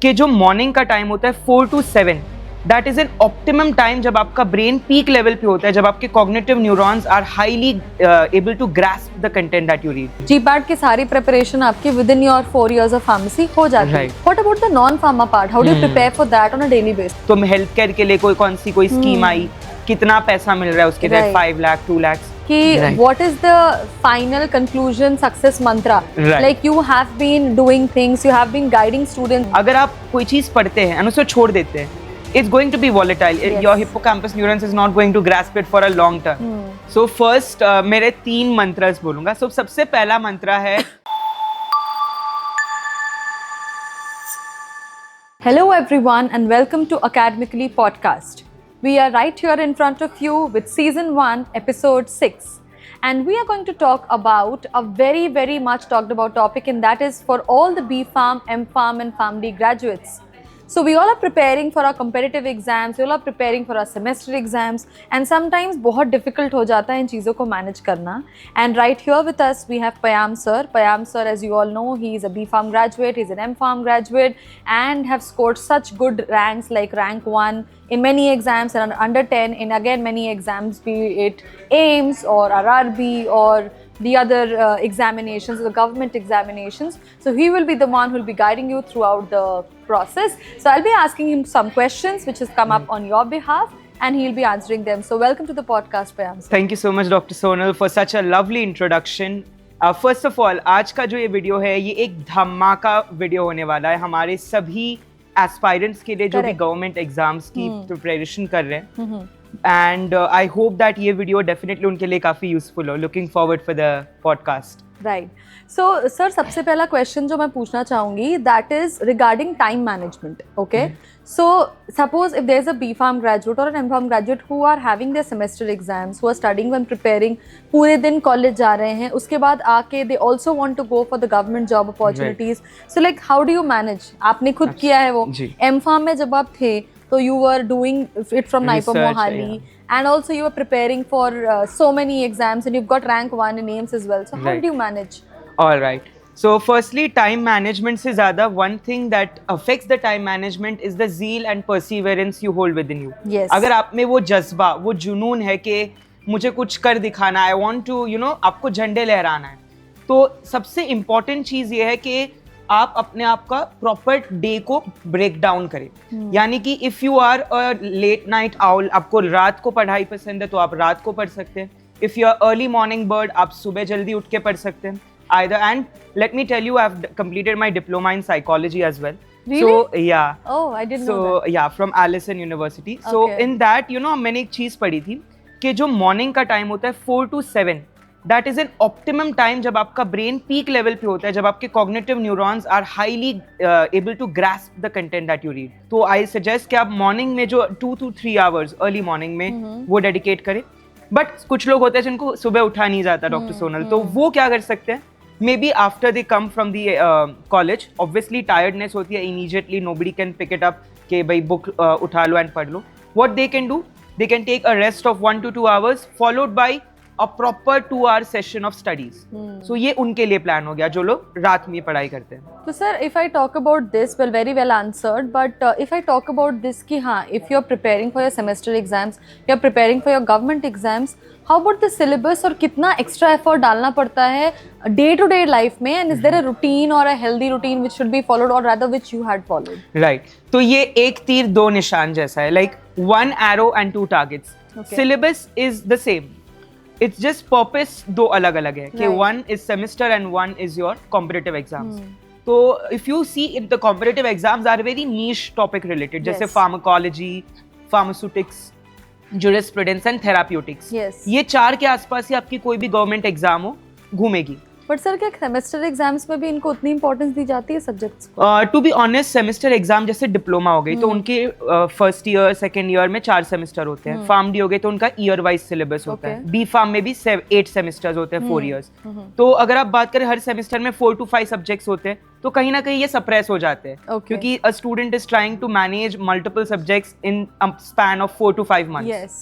कि जो मॉर्निंग का टाइम होता है 4 to 7, that is an optimum time जब आपका ब्रेन पीक लेवल पे होता है, जब आपके cognitive neurons are highly able to grasp the content that you read. GPAT की सारी प्रिपरेशन आपकी within your 4 years of pharmacy हो जाती है। What about the non pharma part, how do you prepare for that on a daily basis? तो health care के लिए कौन सी स्कीम आई, कितना पैसा मिल रहा है उसके लिए, 5 लाख 2 लाख कि what is the final conclusion success mantra, like you have been doing things, you have been guiding students. अगर आप कोई चीज पढ़ते हैं और उसे छोड़ देते हैं, it's going to be volatile. Your hippocampus neurons is not going to grasp it for a long term. So first मेरे 3 मंत्रस बोलूंगा। So सबसे पहला मंत्र है Hello everyone and welcome to Academically podcast. We are right here in front of you with season 1 episode 6, and we are going to talk about a very much talked about topic, and that is for all the B Pharm, M Pharm and PharmD graduates. So we all are preparing for our competitive exams, we all are preparing for our semester exams, and sometimes बहुत difficult हो जाता है इन चीज़ों को manage करना. And right here with us we have Payam sir. Payam sir, as you all know, he is a B Pharm graduate, he is an M Pharm graduate, and have scored such good ranks like rank 1 in many exams and under 10 in again many exams, be it AIMS or RRB or the other examinations, the government examinations. So he will be the one who will be guiding you throughout the process. So I'll be asking him some questions which has come up on your behalf, and he'll be answering them. So welcome to the podcast, Payam. Thank you so much Dr. Sonal for such a lovely introduction. First of all, आज का जो ये video है ये एक धमाका video होने वाला है हमारे सभी एस्पायरेंट्स के लिए जो भी गवर्नमेंट एग्जाम्स की प्रिपरेशन कर रहे हैं। And I hope that ये वीडियो डेफिनेटली उनके लिए काफ़ी यूजफुल हो। Looking forward for the podcast. Right. So sir, सबसे पहला क्वेश्चन जो मैं पूछना चाहूँगी that is regarding time management. Okay, so suppose if there is a B pharm graduate और M pharm graduate who are having their semester exams, who are studying and preparing, पूरे दिन college जा रहे हैं, उसके बाद आके they also want to go for the government job opportunities. So like how do you manage? आपने खुद किया है वो। एम फार्म में जब आप थे so you were doing it from NIPA Mohali, and also you were preparing for so many exams, and you've got rank 1 in AIMS as well. So how do you manage? All right. So firstly, time management से ज़्यादा one thing that affects the time management is the zeal and perseverance you hold within you. Yes. अगर आप में वो जज्बा, वो जुनून है कि मुझे कुछ कर दिखाना है, I want to, आपको झंडे लहराना है, तो सबसे इम्पोर्टेंट चीज़ ये है कि आप अपने आप का प्रॉपर डे को ब्रेक डाउन करें। यानी कि if you are a late night owl, आपको रात को पढ़ाई पसंद है तो आप रात को पढ़ सकते हैं। If you are early morning bird, आप सुबह जल्दी उठ के पढ़ सकते हैं। Either, and let me tell you, I've completed my diploma in psychology as well. Really? So yeah. Oh, I didn't know that. So yeah, from Allison University. So in that, मैंने एक चीज़ पढ़ी थी कि जो मॉर्निंग का time होता है 4 to 7, that is an optimum time जब आपका ब्रेन पीक लेवल पे होता है, जब आपके cognitive neurons are highly able to grasp the content that you read. तो आई सजेस्ट कि आप मॉर्निंग में जो 2 to 3 आवर्स अर्ली मॉर्निंग में वो डेडिकेट करें। बट कुछ लोग होते हैं जिनको सुबह उठा नहीं जाता डॉक्टर सोनल, तो वो क्या कर सकते हैं? May be after they come from the college, obviously tiredness होती है, immediately nobody can pick it up कि भाई बुक उठा लो एंड पढ़ लो। What they can do, they can take a rest of 1 to 2 hours followed by a proper 2-hour session of studies. So ये उनके लिए प्लान हो गया जो लोग रात में पढ़ाई करते हैं। तो sir, if I talk about this, well, very well answered, but if I talk about this कि हाँ, if you are preparing for your semester exams, you are preparing for your government exams, how about the syllabus और कितना extra effort डालना पड़ता है day to day life में, and is there a routine or a healthy routine which should be followed, or rather which you had followed? Right. तो ये एक तीर दो निशान जैसा है, like one arrow and 2 targets. Syllabus is the same. It's just purpose दो अलग अलग है कि one is semester and one is your competitive exams. तो if you see in the competitive exams are very niche topic related, जैसे pharmacology, pharmaceutics, jurisprudence and therapeutics. ये 4 के आसपास ही आपकी कोई भी गवर्नमेंट एग्जाम हो घूमेगी। बट सर, क्या सेमेस्टर एग्जाम्स में भी इनको उतनी इंपॉर्टेंस दी जाती है सब्जेक्ट्स को? To be honest, semester exam जैसे डिप्लोमा हो गई तो उनके फर्स्ट ईयर सेकंड ईयर में 4 सेमेस्टर होते हैं। फार्म डी हो गए तो उनका ईयर वाइज सिलेबस होता है। बी फार्म में भी 8 सेमेस्टर्स होते हैं, 4 इयर्स। तो अगर आप बात करें हर सेमेस्टर में 4 to 5 सब्जेक्ट्स होते हैं, तो कहीं ना कहीं ये सप्रेस हो जाते हैं क्योंकि a student is trying to manage multiple subjects in a span of 4 to 5 months.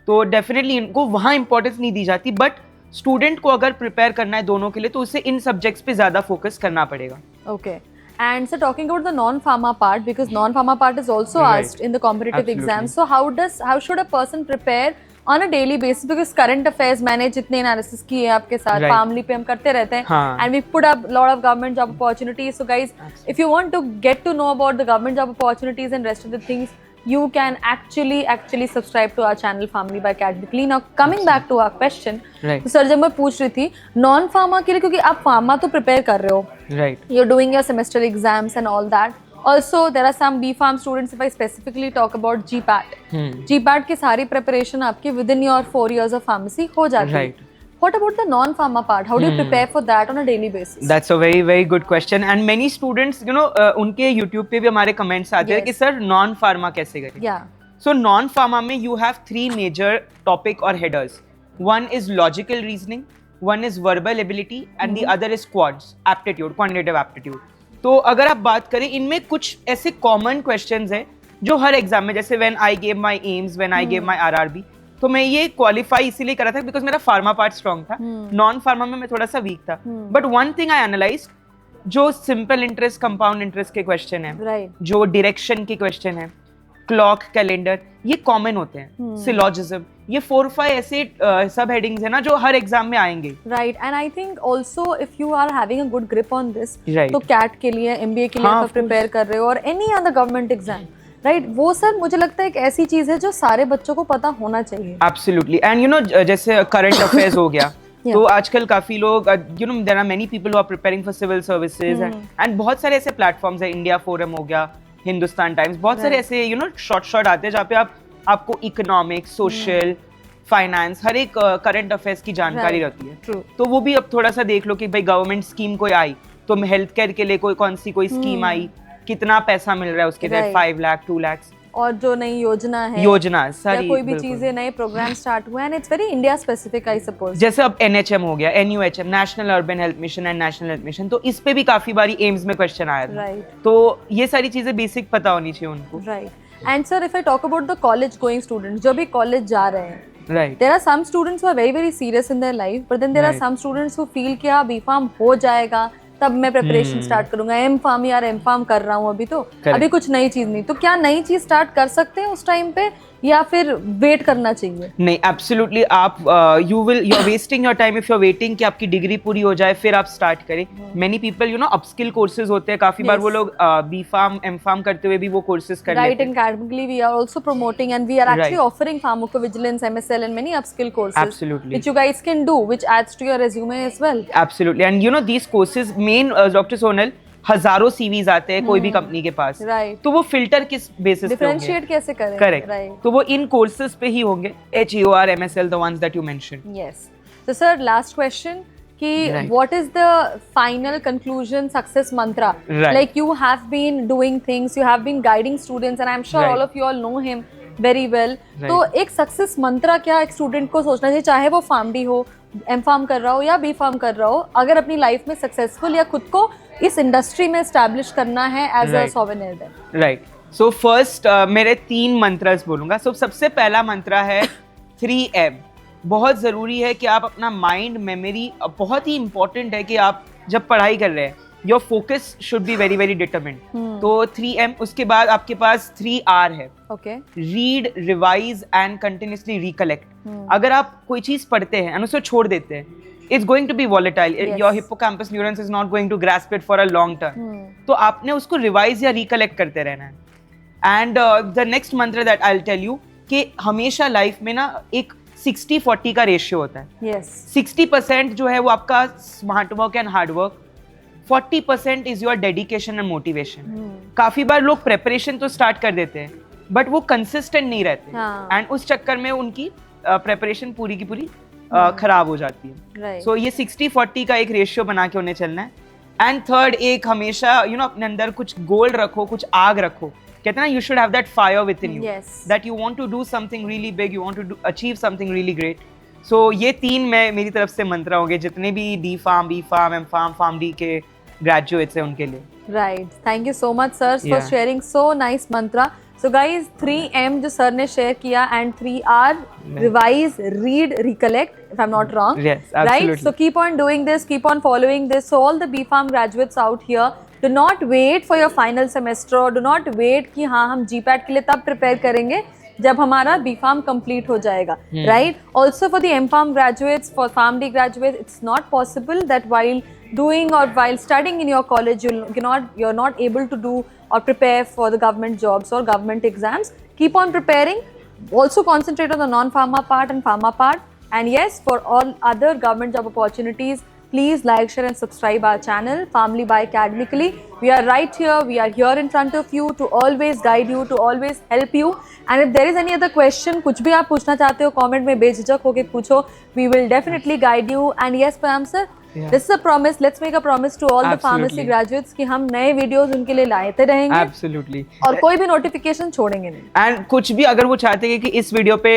तो डेफिनेटली इनको वहाँ इंपॉर्टेंस नहीं दी जाती, बट स्टूडेंट को अगर प्रिपेयर करना है दोनों के लिए तो उसे इन सब्जेक्ट्स पे ज़्यादा फोकस करना पड़ेगा। Okay, And so talking about the non-pharma part, because non-pharma part is also Right. asked in the competitive Absolutely. exams. So how should a person prepare on a daily basis? Because current affairs मैंने जितने analysis किए हैं आपके साथ, Right. family पे हम करते रहते हैं, हाँ. and we put up lot of government job opportunities. So guys, if you want to get to know about the government job opportunities and rest of the things, you can actually subscribe to our channel Family by Academically. Now coming back to our question, Right. तो sir जब मैं पूछ रही थी non pharma के लिए, क्योंकि आप फार्मा तो प्रिपेयर कर रहे हो, Right. you're doing your semester exams and all that. Also there are some B Farm students, if I specifically talk about GPAT. GPAT की सारी preparation आपकी within your 4 years of pharmacy हो जाती है. Right. What about the non-pharma part? How do you prepare for that on a daily basis? That's a very good question. And many students, you know, उनके YouTube पे भी हमारे comments आते हैं Yes. कि सर नॉन फार्मा कैसे करें. Yeah. So non-pharma में you have 3 major topic or headers. One is logical reasoning, one is verbal ability, and the other is quads, aptitude, quantitative aptitude. तो अगर आप बात करें इनमें कुछ ऐसे common questions हैं जो हर एग्जाम में, जैसे when I gave my aims, when I gave my RRB, तो मैं ये क्वालिफाई इसीलिए करा था बिकॉज मेरा फार्मा पार्ट स्ट्रॉन्ग था. नॉन फार्मा में मैं थोड़ा सा वीक था. But one thing I analyse, जो सिंपल इंटरेस्ट, कंपाउंड इंटरेस्ट के क्वेश्चन है, Right. जो डायरेक्शन के क्वेश्चन है, क्लॉक, कैलेंडर, ये कॉमन होते हैं. सिलॉजिज्म, ये 4-5 ऐसे सब हेडिंग्स है ना जो हर एग्जाम में आएंगे. Right, and I think also if you are having a good grip on this, Right. तो CAT के लिए, MBA के लिए हाँ, आप of प्रिपेयर कर रहे हो, और any other government exam, right? वो सर मुझे लगता है एक ऐसी चीज है जो सारे बच्चों को पता होना चाहिए. एब्सोल्युटली. एंड यू नो जैसे करंट अफेयर्स हो गया, तो आजकल काफी लोग, you know there are many people who are preparing for civil services, and बहुत सारे ऐसे प्लेटफॉर्म्स है, इंडिया फोरम हो गया, हिंदुस्तान टाइम्स, बहुत सारे ऐसे यू नो शॉर्ट आते हैं जहाँ पे आपको इकोनॉमिक्स, सोशल, फाइनेंस, हर एक करंट अफेयर्स की जानकारी रहती है. True. तो वो भी अब थोड़ा सा देख लो कि भाई गवर्नमेंट स्कीम कोई आई, तो हेल्थ केयर के लिए कौन सी स्कीम आई, कितना पैसा मिल रहा है उसके तहत, 5 लाख 2 लाख, और जो नई योजना है, योजना या सारी, कोई भी बिल्कुल. चीजें, नए प्रोग्राम स्टार्ट हुए, and it's very India specific I suppose. जैसे अब NHM हो गया, NUHM, national urban health mission and national health mission, तो इस पे भी काफी बारी एम्स में क्वेश्चन आया था. Right. तो ये सारी चीजें बेसिक पता होनी चाहिए उनको. Right. And sir if I talk about the college going students, जो भी कॉलेज जा रहे हैं, right. there are some students who are very serious in their life, but then there are Right. some students who feel कि हाँ B.Pharm हो जाएगा तब मैं प्रिपरेशन स्टार्ट करूंगा, M.Pharm यार M.Pharm कर रहा हूँ अभी, तो अभी कुछ नई चीज नहीं, तो क्या नई चीज स्टार्ट कर सकते हैं उस टाइम पे, या फिर वेट करना चाहिए? नहीं, एब्सोल्युटली. आप you are wasting your time if you are waiting कि आपकी डिग्री पूरी हो जाए फिर आप स्टार्ट करें. Many people you know upskill courses होते हैं, काफी बार वो लोग B.Pharm M.Pharm करते हुए भी वो कोर्सेज कर Right, लेते हैं. and academically we are also promoting, and we are actually Right. offering pharmacovigilance, MSL, and many upskill courses. Absolutely. Which you guys can do, which adds to your resume as well. Absolutely. And you know these courses, मेन doctor Sonal, हजारों CVs आते हैं कोई भी company के पास. Right. तो वो filter किस बेसिस पे होंगे? Differentiate कैसे करें? करेक्ट. Right. तो वो इन कोर्सेज पे ही होंगे, HEOR, MSL, the ones that you mentioned. Yes. So sir, last question. Ki Right. what is the final conclusion success mantra? Right. Like you have been doing things, you have been guiding students, and I'm sure Right. all of you all know him very well. Right. तो एक success मंत्रा क्या एक student को सोचना चाहिए, चाहे वो PharmD हो, M.Pharm कर रहा हो या B.Pharm कर रहा हो, अगर अपनी लाइफ में सक्सेसफुल या खुद को इस इंडस्ट्री में एस्टैब्लिश करना है as a Right. Souvenir? Right. So first मेरे 3 मंत्रस बोलूंगा. सो सबसे पहला मंत्र है 3M. बहुत ज़रूरी है कि आप अपना माइंड, मेमोरी, बहुत ही इंपॉर्टेंट है कि आप जब पढ़ाई कर रहे हैं, your focus should be very determined. तो 3M. उसके बाद आपके पास 3R है. Okay. Read, revise and continuously recollect. अगर आप कोई चीज पढ़ते हैं और उसे छोड़ देते हैं, it's going to be volatile. Yes. Your hippocampus neurons is not going to grasp it for a long term. तो आपने उसको रिवाइज या रिकलेक्ट करते रहना है. एंड द नेक्स्ट मंत्र that I will tell you कि हमेशा लाइफ में ना एक 60-40 का रेशियो होता है. Yes. 60% जो है वो आपका smart work and hard work, 40% is your dedication and motivation. काफी बार लोग प्रेपरेशन तो स्टार्ट कर देते हैं बट वो कंसिस्टेंट नहीं रहते, एंड उस चक्कर में उनकी प्रेपरेशन पूरी की पूरी खराब हो जाती है. Right. सो ये 60-40 का एक रेशियो बना के उन्हें चलना है. एंड थर्ड, एक हमेशा यू नो अपने अंदर कुछ गोल रखो, कुछ आग रखो. कहते हैं ना, you should have that fire within you, Yes. That you want to do something really big, you want to achieve something really great. So ये 3 मैं मेरी तरफ से मंत्र होंगे जितने भी D.Pharm, B.Pharm, M.Pharm, PharmD के ग्रेजुएट्स हैं उनके लिए. Right. Thank you so much, sir, for Yeah. sharing so nice mantra. So guys, 3M जो सर ने शेयर किया, and 3R, revise, read, recollect, if I'm not wrong. Yes, Right? absolutely. So keep on doing this, keep on following this. So all the B.Pharm graduates out here, Do not wait for your final semester or do not wait कि हाँ हम GPAT के लिए तब prepare करेंगे जब हमारा B.Pharm complete हो जाएगा, right? Also for the M.Pharm graduates, for PharmD graduates, it's not possible that while doing or while studying in your college, you're not able to do or prepare for the government jobs or government exams. Keep on preparing. Also concentrate on the non-pharma part and pharma part. And yes, for all other government job opportunities, please like, share and subscribe our channel, Family by Academically. We are right here. We are here in front of you to always guide you, to always help you. And if there is any other question, कुछ भी आप पूछना चाहते हो, comment में बेझिझक होके पूछो. We will definitely guide you. And yes, Payam sir, this is a promise. Let's make a promise to all the pharmacy graduates कि हम नए videos उनके लिए लाते रहेंगे. Absolutely. और कोई भी notification छोड़ेंगे नहीं. And कुछ भी अगर वो चाहते हैं कि इस वीडियो पे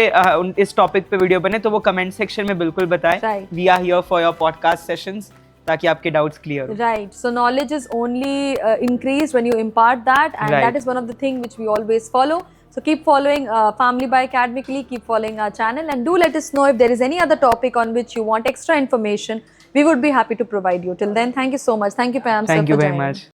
इस टॉपिक पे वीडियो बने तो वो कमेंट सेक्शन में बिल्कुल बताएं. Right. We are here for your podcast sessions ताकि आपके डाउट्स क्लियर हो. Right. So knowledge is only increased when you impart that, and Right. that is one of the things which we always follow. So keep following Family by Academically, keep following our channel, and do let us know if there is any other topic on which you want extra information. We would be happy to provide you. Till then, thank you so much. Thank you, Payam sir, Thank you for very joining. much.